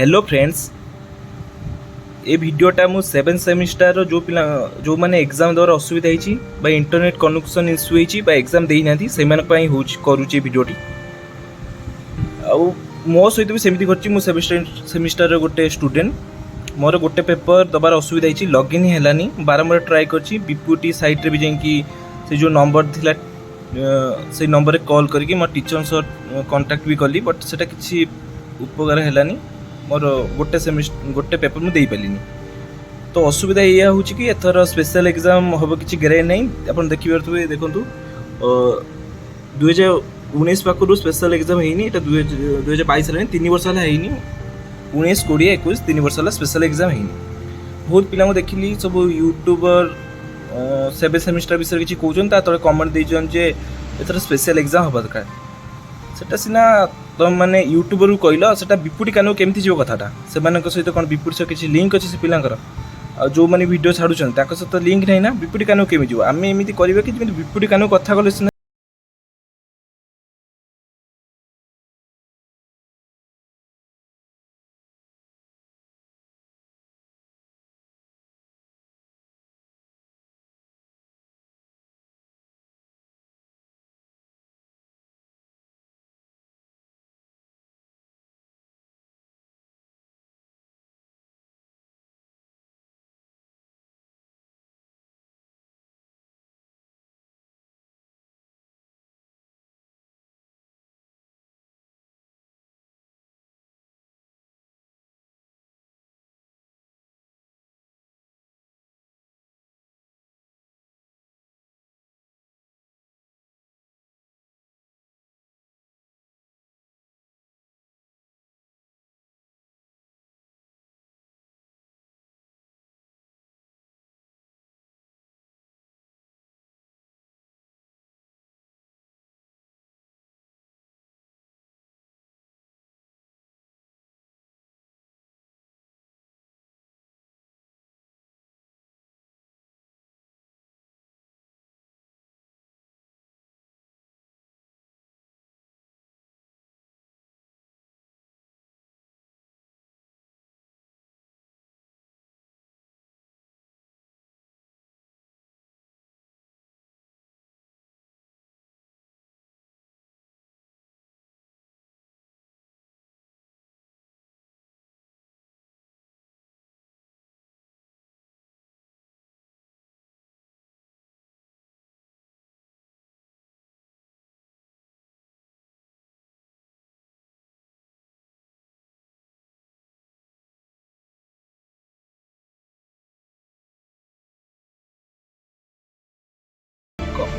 hello friends, ये भिडटा मु 7 semester जो पिला जो माने एग्जाम द्वारा असुविधा होती इंटरनेट कनेक्शन इश्यू होती एग्जाम दे ना से करुचे भिडटी मो सहित भी सेमती कर सेमिस्टर गोटे स्टूडेंट मोर गोटे पेपर दबार असुविधा होती लॉगिन है बारंबार ट्राए कर बीपीटी साइट रे भी जाकि से जो नंबर थिला से नंबर कॉल करके मो टीचर सह कांटेक्ट भी कली बट सेटा किसी उपकार है मोर गोटे पेपर मुझे पारे तो असुविधा या हूँ कि एथर स्पेशल एग्जाम हम किसी ग्यारंटी नहीं आप देखिए देखो 2019 पाखु स्पेशल एग्जाम होनी 2022 है 3 वर्ष है 19 20 21 3 वर्ष है स्पेशल एग्जाम होनी बहुत पिला देखिली सब यूट्यूबर 7 सेमिस्टर विषय किसी कहते तले कमेंट देजे एथर स्पेशल एग्जाम हवा दरकार सेटा सीना तुम मैंने यूट्यूबर कहल से विपुटी कान केमती जीव कथाटा से सहित कौन विपुटी सहित किसी लिंक अच्छे से पिलांकर जो मैंने वीडियो छाड़ुन सहित लिंक नहीं ना विपुटी कान केमी जीव आम एमती करा कि विपुटी कान कथा कले